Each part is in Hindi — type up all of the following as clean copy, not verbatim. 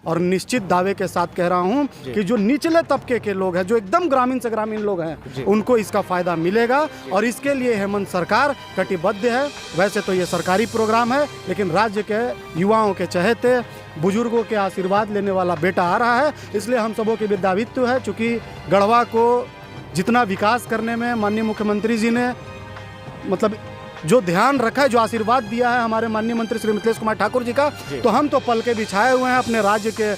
और निश्चित दावे के साथ कह रहा हूं कि जो निचले तबके के लोग हैं, जो एकदम ग्रामीण से ग्रामीण लोग हैं, उनको इसका फ़ायदा मिलेगा और इसके लिए हेमंत सरकार कटिबद्ध है। वैसे तो ये सरकारी प्रोग्राम है, लेकिन राज्य के युवाओं के चहेते, बुजुर्गों के आशीर्वाद लेने वाला बेटा आ रहा है, इसलिए हम सबों की विद्यावित्व है। चूँकि गढ़वा को जितना विकास करने में माननीय मुख्यमंत्री जी ने मतलब जो ध्यान रखा है, जो आशीर्वाद दिया है हमारे माननीय मंत्री श्री मिथिलेश कुमार ठाकुर जी का, तो हम तो पल के बिछाए हुए हैं अपने राज्य के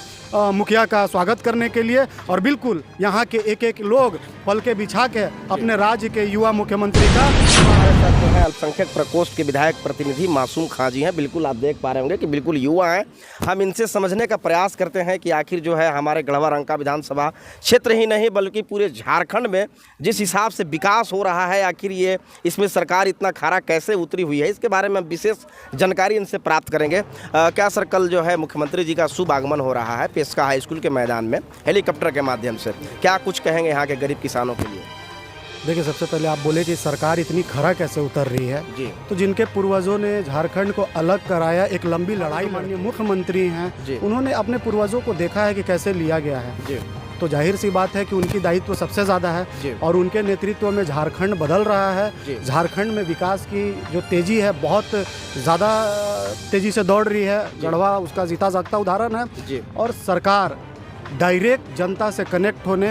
मुखिया का स्वागत करने के लिए। और बिल्कुल यहाँ के एक एक लोग पल के बिछा के अपने राज्य के युवा मुख्यमंत्री का। हमारे साथ जो है अल्पसंख्यक प्रकोष्ठ के विधायक प्रतिनिधि मासूम खां जी हैं। बिल्कुल आप देख पा रहे होंगे कि बिल्कुल युवा हैं। हम इनसे समझने का प्रयास करते हैं कि आखिर जो है हमारे गढ़वा रंका विधानसभा क्षेत्र ही नहीं बल्कि पूरे झारखंड में जिस हिसाब से विकास हो रहा है, आखिर ये इसमें सरकार इतना खारा कैसे उतरी हुई है, इसके बारे में विशेष जानकारी इनसे प्राप्त करेंगे। क्या सर, कल जो है मुख्यमंत्री जी का शुभ आगमन हो रहा है पेशका हाई स्कूल के मैदान में हेलीकॉप्टर के माध्यम से, क्या कुछ कहेंगे यहाँ के गरीब किसानों के लिए? देखिए, सबसे पहले आप बोले कि सरकार इतनी खरा कैसे उतर रही है जी। तो जिनके पूर्वजों ने झारखंड को अलग कराया, एक लंबी लड़ाई, माननीय मुख्यमंत्री हैं, उन्होंने अपने पूर्वजों को देखा है कि कैसे लिया गया है जी। तो जाहिर सी बात है कि उनकी दायित्व सबसे ज़्यादा है और उनके नेतृत्व में झारखंड बदल रहा है। झारखंड में विकास की जो तेज़ी है बहुत ज़्यादा तेज़ी से दौड़ रही है। गढ़वा उसका जीता जागता उदाहरण है। और सरकार डायरेक्ट जनता से कनेक्ट होने,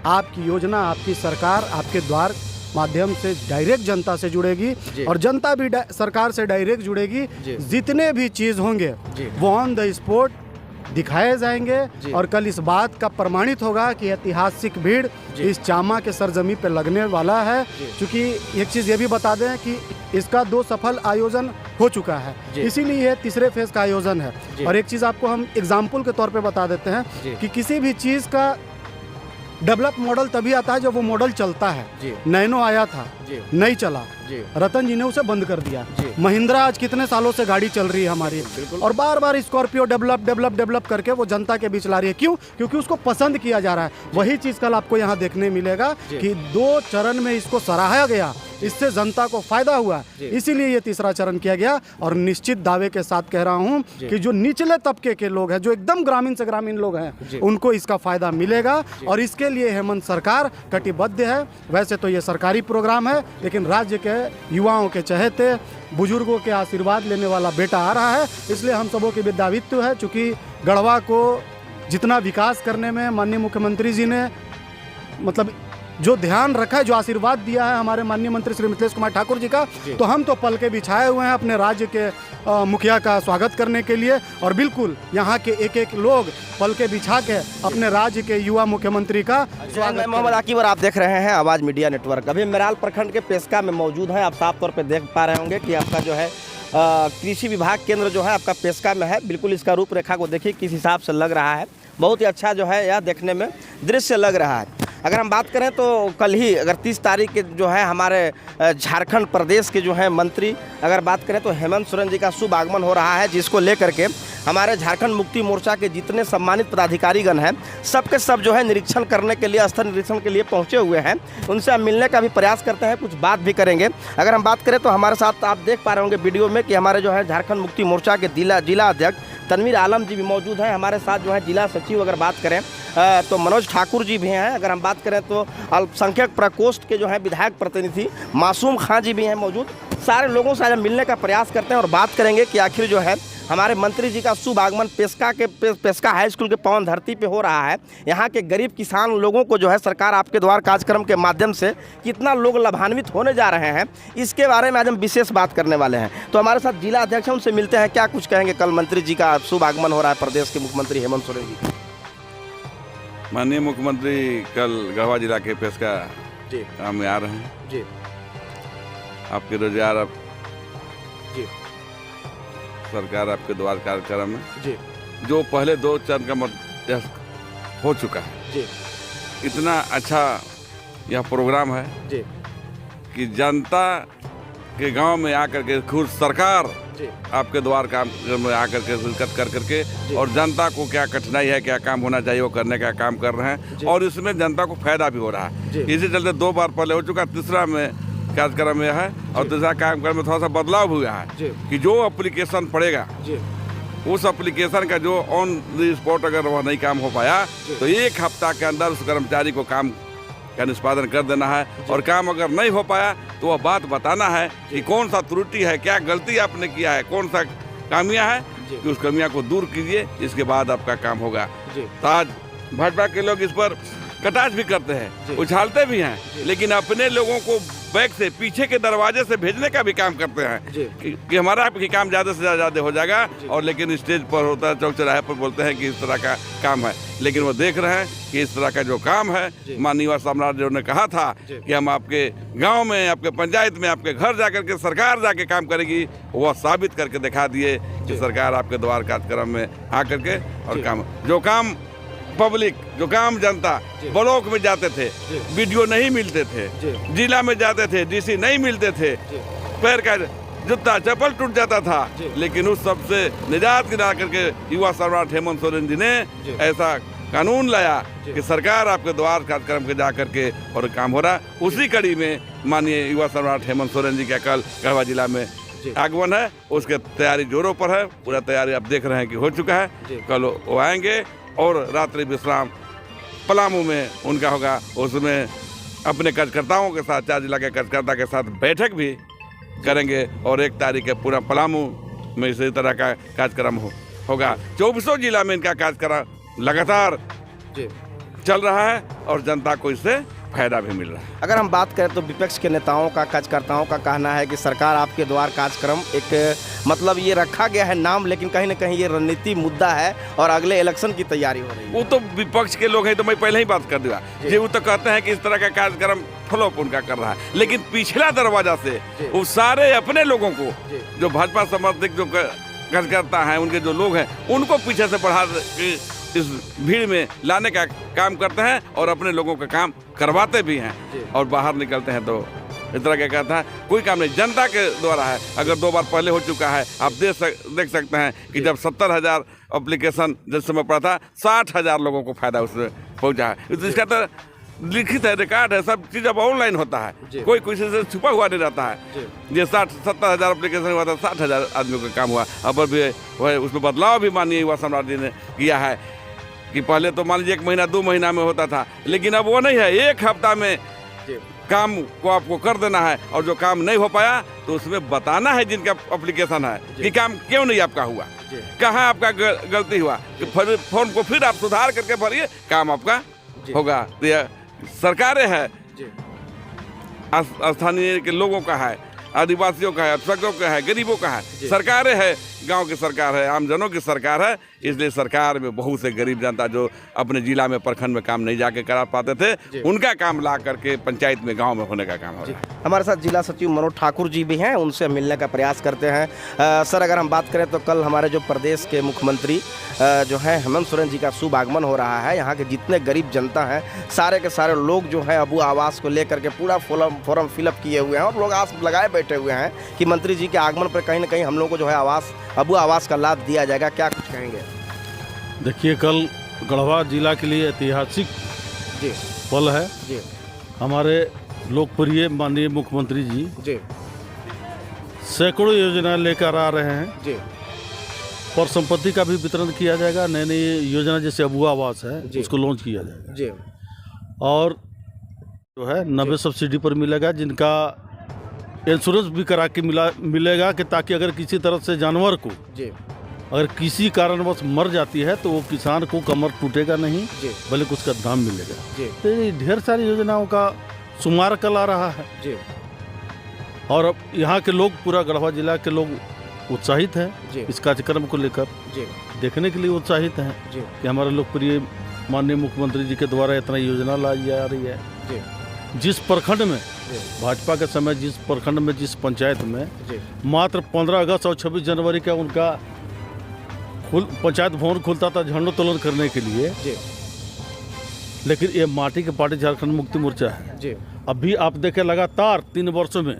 आपकी योजना, आपकी सरकार आपके द्वार माध्यम से डायरेक्ट जनता से जुड़ेगी और जनता भी सरकार से डायरेक्ट जुड़ेगी। जितने भी चीज़ होंगे वो ऑन द स्पॉट दिखाए जाएंगे और कल इस बात का प्रमाणित होगा कि ऐतिहासिक भीड़ इस चामा के सरजमी पे लगने वाला है। क्योंकि एक चीज़ ये भी बता दें कि इसका 2 सफल आयोजन हो चुका है, इसीलिए ये तीसरे फेज का आयोजन है। और एक चीज़ आपको हम एग्जाम्पल के तौर पे बता देते हैं कि किसी भी चीज़ का डेवलप मॉडल तभी आता है जब वो मॉडल चलता है। नैनो आया था, नहीं चला, रतन जी ने उसे बंद कर दिया। महिंद्रा आज कितने सालों से गाड़ी चल रही है हमारी, और बार बार स्कॉर्पियो डेवलप करके वो जनता के बीच ला रही है। क्यों? क्योंकि उसको पसंद किया जा रहा है। वही चीज़ कल आपको यहाँ देखने मिलेगा कि 2 चरण में इसको सराहा गया, इससे जनता को फायदा हुआ, इसीलिए ये तीसरा चरण किया गया। और निश्चित दावे के साथ कह रहा हूँ कि जो निचले तबके के लोग हैं, जो एकदम ग्रामीण से ग्रामीण लोग हैं, उनको इसका फायदा मिलेगा और इसके लिए हेमंत सरकार कटिबद्ध है। वैसे तो ये सरकारी प्रोग्राम है, लेकिन राज्य के युवाओं के चहेते, बुजुर्गों के आशीर्वाद लेने वाला बेटा आ रहा है, इसलिए हम सबों की विद्यावित्व है। चूँकि गढ़वा को जितना विकास करने में माननीय मुख्यमंत्री जी ने मतलब जो ध्यान रखा है, जो आशीर्वाद दिया है हमारे माननीय मंत्री श्री मिथिलेश कुमार ठाकुर जी का, तो हम तो पल के बिछाए हुए हैं अपने राज्य के मुखिया का स्वागत करने के लिए। और बिल्कुल यहाँ के एक एक लोग पल के बिछा के अपने राज्य के युवा मुख्यमंत्री का स्वागत। मोहम्मद आकिब और आप देख रहे हैं आवाज़ मीडिया नेटवर्क। अभी मेराल प्रखंड के पेशका में मौजूद है। आप साफ तौर पर देख पा रहे होंगे कि आपका जो है कृषि विभाग केंद्र जो है आपका पेशका में है। बिल्कुल इसका रूपरेखा को देखिए किस हिसाब से लग रहा है, बहुत ही अच्छा जो है यह देखने में दृश्य लग रहा है। अगर हम बात करें तो कल ही अगर 30 तारीख के जो है हमारे झारखंड प्रदेश के जो है मंत्री, अगर बात करें तो हेमंत सोरेन जी का शुभ आगमन हो रहा है, जिसको लेकर के हमारे झारखंड मुक्ति मोर्चा के जितने सम्मानित पदाधिकारीगण हैं सबके सब जो है निरीक्षण करने के लिए, स्थल निरीक्षण के लिए पहुंचे हुए हैं। उनसे हम मिलने का भी प्रयास करते हैं, कुछ बात भी करेंगे। अगर हम बात करें तो हमारे साथ आप देख पा रहे होंगे वीडियो में कि हमारे जो है झारखंड मुक्ति मोर्चा के जिला अध्यक्ष तनवीर आलम जी भी मौजूद हैं। हमारे साथ जो है जिला सचिव अगर बात करें तो मनोज ठाकुर जी भी हैं। अगर हम बात करें तो अल्पसंख्यक प्रकोष्ठ के जो है विधायक प्रतिनिधि मासूम खां जी भी हैं मौजूद। सारे लोगों से आज मिलने का प्रयास करते हैं और बात करेंगे कि आखिर जो है हमारे मंत्री जी का शुभ आगमन पेशका हाई स्कूल के पावन धरती पे हो रहा है। यहाँ के गरीब किसान लोगों को जो है सरकार आपके द्वार कार्यक्रम के माध्यम से कितना लोग लाभान्वित होने जा रहे हैं, इसके बारे में आज हम विशेष बात करने वाले हैं। तो हमारे साथ जिला अध्यक्ष हैं, उनसे मिलते हैं, क्या कुछ कहेंगे। कल मंत्री जी का शुभ आगमन हो रहा है प्रदेश के मुख्यमंत्री हेमंत सोरेन जी। माननीय मुख्यमंत्री कल गढ़वा जिला के पेशका में आ रहे हैं जी। आपके रोजगार अब जी सरकार आपके द्वार कार्यक्रम में जी जो पहले 2 चरण का मत हो चुका है जी। इतना अच्छा यह प्रोग्राम है जी कि जनता के गांव में आकर के खुद सरकार आपके द्वार काम में आकर के शिरकत कर करके और जनता को क्या कठिनाई है, क्या काम होना चाहिए वो करने का काम कर रहे हैं और इसमें जनता को फायदा भी हो रहा है। इसी चलते 2 बार पहले हो चुका, तीसरा में कार्यक्रम में है और तीसरा कार्यक्रम में थोड़ा सा बदलाव हुआ है कि जो एप्लीकेशन पड़ेगा उस एप्लीकेशन का जो ऑन द स्पॉट अगर वह नहीं काम हो पाया तो 1 हफ्ता के अंदर उस कर्मचारी को काम का निष्पादन कर देना है। और काम अगर नहीं हो पाया तो वह बात बताना है कि कौन सा त्रुटि है, क्या गलती आपने किया है, कौन सा खामियां है, कि उस कमियां को दूर कीजिए, इसके बाद आपका काम होगा। तो आज भाजपा के लोग इस पर कटाक्ष भी करते हैं, उछालते भी हैं, लेकिन अपने लोगों को बैक से, पीछे के दरवाजे से भेजने का भी काम करते हैं कि हमारा भी काम ज़्यादा से ज़्यादा हो जाएगा। और लेकिन स्टेज पर होता है, चौक चौराहे पर बोलते हैं कि इस तरह का काम है, लेकिन वो देख रहे हैं कि इस तरह का जो काम है, माननीय युवा सम्राट जी ने कहा था कि हम आपके गांव में, आपके पंचायत में, आपके घर जाकर के सरकार जाके काम करेगी, वह साबित करके दिखा दिए कि सरकार आपके द्वार कार्यक्रम में आकर के और काम, जो काम पब्लिक, जो काम जनता ब्लॉक में जाते थे, वीडियो नहीं मिलते थे, जिला में जाते थे, डीसी नहीं मिलते थे, पैर का जूता चप्पल टूट जाता था, लेकिन उस सब से निजात दिला करके युवा सम्राट हेमंत सोरेन जी ने ऐसा कानून लाया कि सरकार आपके द्वार कार्यक्रम के जा करके और काम हो रहा। उसी कड़ी में माननीय युवा सम्राट हेमंत सोरेन जी का कल गढ़वा जिला में आगमन है, उसके तैयारी जोरों पर है, पूरा तैयारी आप देख रहे हैं कि हो चुका है। कल वो आएंगे और रात्रि विश्राम पलामू में उनका होगा, उसमें अपने कार्यकर्ताओं के साथ, 4 जिला के कार्यकर्ता के साथ बैठक भी करेंगे और 1 तारीख के पूरा पलामू में इसी तरह का कार्यक्रम होगा। 24 जिला में इनका कार्यक्रम लगातार चल रहा है और जनता को इससे फायदा भी मिल रहा है। अगर हम बात करें तो विपक्ष के नेताओं का, कार्यकर्ताओं का कहना है कि सरकार आपके द्वार कार्यक्रम एक मतलब ये रखा गया है नाम, लेकिन कहीं ना कहीं ये रणनीति मुद्दा है और अगले इलेक्शन की तैयारी हो रही है। वो तो विपक्ष के लोग हैं, तो मैं पहले ही बात कर दिया जी, वो तो कहते हैं कि इस तरह का कार्यक्रम फ्लॉप उनका कर रहा है, लेकिन पिछला दरवाजा से वो सारे अपने लोगों को, जो भाजपा समर्थक जो कार्यकर्ता हैं, उनके जो लोग हैं, उनको पीछे से बढ़ा इस भीड़ में लाने का काम करते हैं और अपने लोगों का काम करवाते भी हैं। और बाहर निकलते हैं तो इस तरह का कहता है कोई काम नहीं, जनता के द्वारा है। अगर 2 बार पहले हो चुका है, आप देख सकते हैं कि जब 70,000 एप्लीकेशन जिस समय पड़ा था, 60,000 लोगों को फायदा उसमें पहुंचा है। तो इसका तो लिखित है, रिकॉर्ड है, सब चीज़ अब ऑनलाइन होता है, कोई किसी से छुपा हुआ नहीं रहता है। ये 60-70,000 एप्लीकेशन हुआ था, 60,000 आदमियों का काम हुआ। अब भी उसमें बदलाव भी माननीय युवा सम्राट जी ने किया है कि पहले तो मान लीजिए 1 महीना 2 महीना में होता था, लेकिन अब वो नहीं है, 1 हफ्ता में काम को आपको कर देना है। और जो काम नहीं हो पाया तो उसमें बताना है जिनका एप्लीकेशन है कि काम क्यों नहीं आपका हुआ, कहाँ आपका गलती हुआ, कि फॉर्म को फिर आप सुधार करके भरिए, काम आपका होगा। तो यह सरकारें है, स्थानीय के लोगों का है, आदिवासियों का है, अल्पसंख्यकों का है, गरीबों का है, सरकारें है, गांव की सरकार है, आम जनों की सरकार है। इसलिए सरकार में बहुत से गरीब जनता जो अपने जिला में, प्रखंड में काम नहीं जाके करा पाते थे, उनका काम ला करके पंचायत में, गांव में होने का काम हो रहा है। हमारे साथ जिला सचिव मनोज ठाकुर जी भी हैं, उनसे मिलने का प्रयास करते हैं। सर, अगर हम बात करें तो कल हमारे जो प्रदेश के मुख्यमंत्री जो है हेमंत सोरेन जी का शुभ आगमन हो रहा है। यहाँ के जितने गरीब जनता हैं, सारे के सारे लोग जो हैं अबू आवास को लेकर के पूरा फॉर्म फिलअप किए हुए हैं और लोग आस लगाए बैठे हुए हैं कि मंत्री जी के आगमन पर कहीं ना कहीं हम लोग को जो है अबू आवास का लाभ दिया जाएगा। क्या कुछ कहेंगे? देखिए, कल गढ़वा जिला के लिए ऐतिहासिक पल है। हमारे लोकप्रिय माननीय मुख्यमंत्री जी सैकड़ों योजना लेकर आ रहे हैं और संपत्ति का भी वितरण किया जाएगा। नई नई योजना जैसे अबू आवास है, उसको लॉन्च किया जाएगा और जो है 90 सब्सिडी पर मिलेगा, जिनका इंश्योरेंस भी करा के मिलेगा कि ताकि अगर किसी तरह से जानवर को अगर किसी कारणवश मर जाती है तो वो किसान को कमर टूटेगा नहीं, बल्कि उसका दाम मिलेगा। तो ये ढेर सारी योजनाओं का शुमार कल आ रहा है और अब यहाँ के लोग, पूरा गढ़वा जिला के लोग उत्साहित हैं इस कार्यक्रम को लेकर, देखने के लिए उत्साहित हैं कि हमारे लोकप्रिय माननीय मुख्यमंत्री जी के द्वारा इतना योजना लाई जा रही है। जिस प्रखंड में भाजपा के समय, जिस प्रखंड में, जिस पंचायत में मात्र 15 अगस्त और 26 जनवरी का उनका पंचायत भवन खुलता था झंडोत्तोलन करने के लिए, लेकिन ये माटी की पार्टी झारखंड मुक्ति मोर्चा है। अभी आप देखें लगातार 3 वर्षों में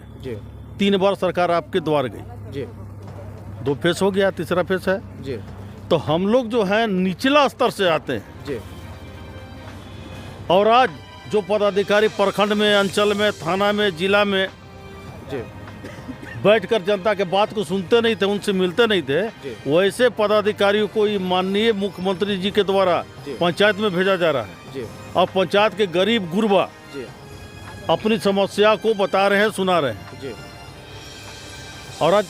3 बार सरकार आपके द्वार गई, 2 फेस हो गया, तीसरा फेस है। तो हम लोग जो है निचला स्तर से आते हैं और आज जो पदाधिकारी प्रखंड में, अंचल में, थाना में, जिला में बैठकर जनता के बात को सुनते नहीं थे, उनसे मिलते नहीं थे, वैसे पदाधिकारियों को ये माननीय मुख्यमंत्री जी के द्वारा पंचायत में भेजा जा रहा है। और पंचायत के गरीब गुरबा अपनी समस्या को बता रहे हैं, सुना रहे हैं। और आज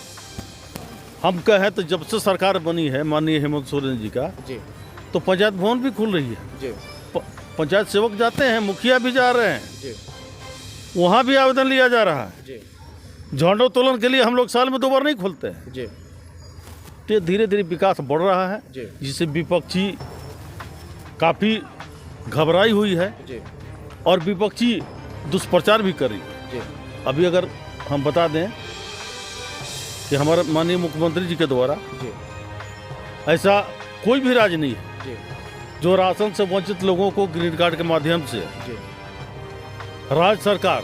हम कहें तो जब से सरकार बनी है माननीय हेमंत सोरेन जी का, तो पंचायत भवन भी खुल रही है। पंचायत सेवक जाते हैं, मुखिया भी जा रहे हैं, वहाँ भी आवेदन लिया जा रहा है। झंडोत्तोलन तोलन के लिए हम लोग साल में 2 बार नहीं खोलते हैं। तो धीरे धीरे विकास बढ़ रहा है, जिससे विपक्षी काफ़ी घबराई हुई है और विपक्षी दुष्प्रचार भी कर रही है। अभी अगर हम बता दें कि हमारे माननीय मुख्यमंत्री जी के द्वारा ऐसा कोई भी राज्य नहीं है जो राशन से वंचित लोगों को ग्रीन कार्ड के माध्यम से राज्य सरकार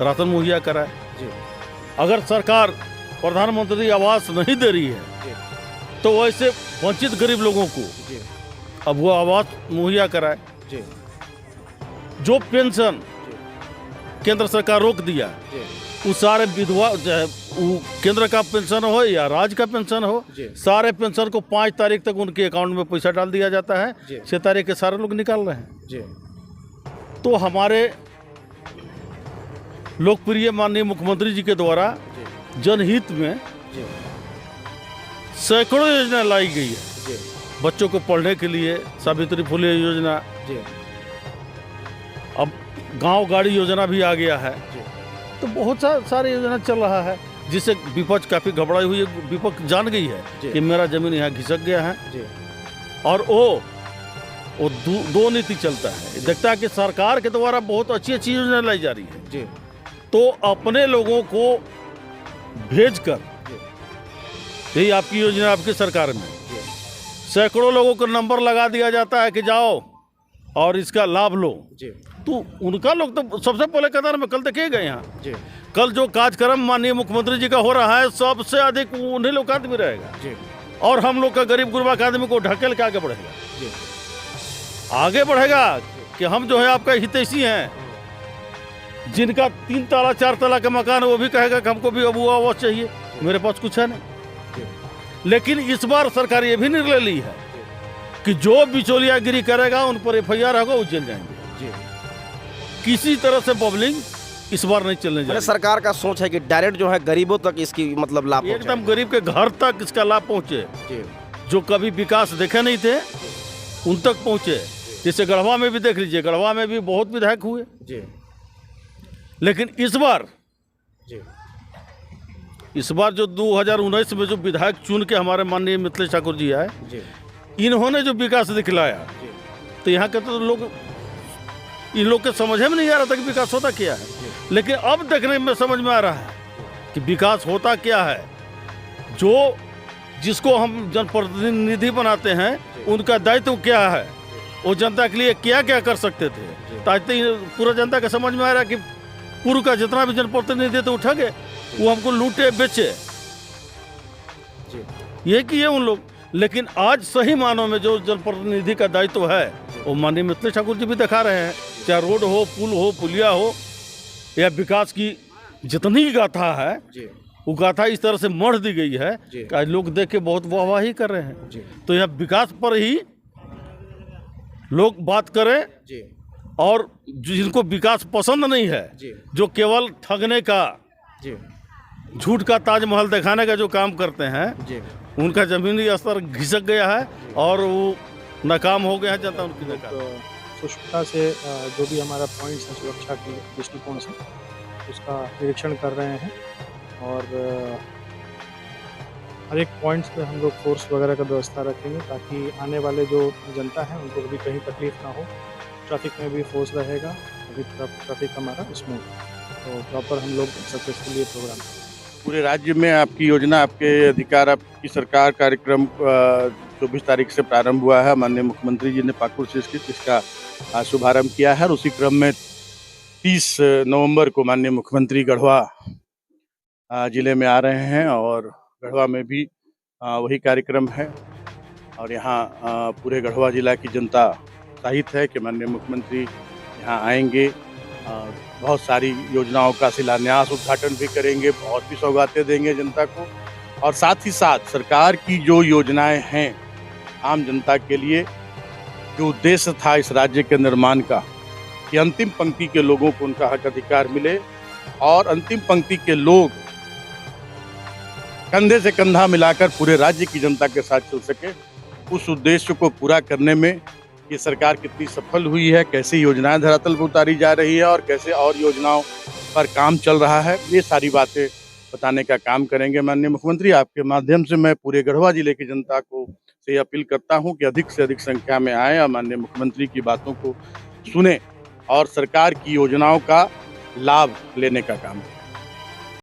राशन मुहैया कराए। अगर सरकार प्रधानमंत्री आवास नहीं दे रही है तो वैसे वंचित गरीब लोगों को अब वो आवास मुहैया कराए। जो पेंशन केंद्र सरकार रोक दिया, उस सारे विधवा वो केंद्र का पेंशन हो या राज्य का पेंशन हो, सारे पेंशन को 5 तारीख तक उनके अकाउंट में पैसा डाल दिया जाता है। 6 तारीख के सारे लोग निकाल रहे हैं। तो हमारे लोकप्रिय माननीय मुख्यमंत्री जी के द्वारा जनहित में सैकड़ों योजना लाई गई है। बच्चों को पढ़ने के लिए सावित्री फुले योजना, अब गांव गाड़ी योजना भी आ गया है। तो बहुत सारी योजना चल रहा है, जिससे विपक्ष काफ़ी घबराई हुई है। विपक्ष जान गई है कि मेरा जमीन यहाँ घिसक गया है और वो दो नीति चलता है। देखता है कि सरकार के द्वारा बहुत अच्छी अच्छी योजना लाई जा रही है, तो अपने लोगों को भेजकर यही आपकी योजना आपकी सरकार में सैकड़ों लोगों को नंबर लगा दिया जाता है कि जाओ और इसका लाभ लो। तो उनका लोग तो सबसे पहले कतार में कल देखे गए यहाँ। कल जो कार्यक्रम माननीय मुख्यमंत्री जी का हो रहा है, सबसे अधिक उन्हीं लोग का आदमी रहेगा और हम लोग का गरीब गुरबा का आदमी को ढकेल के आगे बढ़ेगा कि हम जो है आपका हितैषी हैं। जिनका 3 ताला 4 ताला का मकान है, वो भी कहेगा कि हमको भी अब वो आवास चाहिए, मेरे पास कुछ है नहीं। लेकिन इस बार सरकार ये भी निर्णय ली है कि जो बिचौलियागिरी करेगा उन पर FIR होगा, वो जेल जाएंगे। किसी तरह से बबलिंग इस बार नहीं चलने जा रही। सरकार का सोच है कि डायरेक्ट जो है गरीबों तक इसकी मतलब लाभ एकदम गरीब के घर तक इसका लाभ पहुंचे। जो कभी विकास देखे नहीं थे उन तक पहुंचे। जैसे गढ़वा में भी देख लीजिए, गढ़वा में भी बहुत विधायक हुए, लेकिन इस बार जो 2019 में जो विधायक चुन के हमारे माननीय मिथिलेश ठाकुर जी आए, इन्होंने जो विकास दिखलाया, तो यहाँ के तो लोग इन लोग के समझ में नहीं आ रहा था कि विकास होता क्या है। लेकिन अब देखने में समझ में आ रहा है कि विकास होता क्या है। जिसको हम जनप्रतिनिधि बनाते हैं, उनका दायित्व क्या है, वो जनता के लिए क्या क्या कर सकते थे। ताकि पूरा जनता का समझ में आ रहा है कि पूर्व का जितना भी जनप्रतिनिधि तो उठा गए, वो हमको लूटे बेचे, ये किए उन लोग। लेकिन आज सही मानों में जो जनप्रतिनिधि का दायित्व है, वो माननीय मिथिलेश ठाकुर जी भी दिखा रहे हैं। चाहे रोड हो, पुल हो, पुलिया हो, या विकास की जितनी गाथा है, वो गाथा इस तरह से मढ़ दी गई है कि आज लोग देख के बहुत वाहवाही कर रहे हैं। तो यह विकास पर ही लोग बात करें, और जिनको विकास पसंद नहीं है, जो केवल ठगने का, झूठ का ताजमहल दिखाने का जो काम करते हैं, उनका जमीनी स्तर घिसक गया है और वो नाकाम हो गया है। जनता उनकी सूक्ष्मता से जो भी हमारा पॉइंट्स है सुरक्षा के दृष्टिकोण से, उसका निरीक्षण कर रहे हैं और हर एक पॉइंट्स पे हम लोग फोर्स वगैरह का व्यवस्था रखेंगे, ताकि आने वाले जो जनता है उनको भी कहीं तकलीफ ना हो। ट्रैफिक में भी फोर्स रहेगा, अभी ट्रैफिक हमारा स्मूथ, तो प्रॉपर हम लोग सक्सेसफुली ये प्रोग्राम। पूरे राज्य में आपकी योजना, आपके अधिकार, आपकी सरकार कार्यक्रम 24 तारीख से प्रारंभ हुआ है। माननीय मुख्यमंत्री जी ने पाकुड़ से इसका शुभारंभ किया है और उसी क्रम में 30 नवंबर को माननीय मुख्यमंत्री गढ़वा जिले में आ रहे हैं और गढ़वा में भी वही कार्यक्रम है। और यहाँ पूरे गढ़वा जिला की जनता उत्साहित है कि माननीय मुख्यमंत्री यहाँ आएंगे बहुत सारी योजनाओं का शिलान्यास उद्घाटन भी करेंगे, और भी सौगातें देंगे जनता को। और साथ ही साथ सरकार की जो योजनाएं हैं आम जनता के लिए, जो उद्देश्य था इस राज्य के निर्माण का, कि अंतिम पंक्ति के लोगों को उनका हक अधिकार मिले और अंतिम पंक्ति के लोग कंधे से कंधा मिलाकर पूरे राज्य की जनता के साथ चल सके, उस उद्देश्य को पूरा करने में ये सरकार कितनी सफल हुई है, कैसे योजनाएं धरातल पर उतारी जा रही है और कैसे और योजनाओं पर काम चल रहा है, ये सारी बातें बताने का काम करेंगे माननीय मुख्यमंत्री। आपके माध्यम से मैं पूरे गढ़वा जिले की जनता को से अपील करता हूं कि अधिक से अधिक संख्या में आए और माननीय मुख्यमंत्री की बातों को सुने और सरकार की योजनाओं का लाभ लेने का काम करें।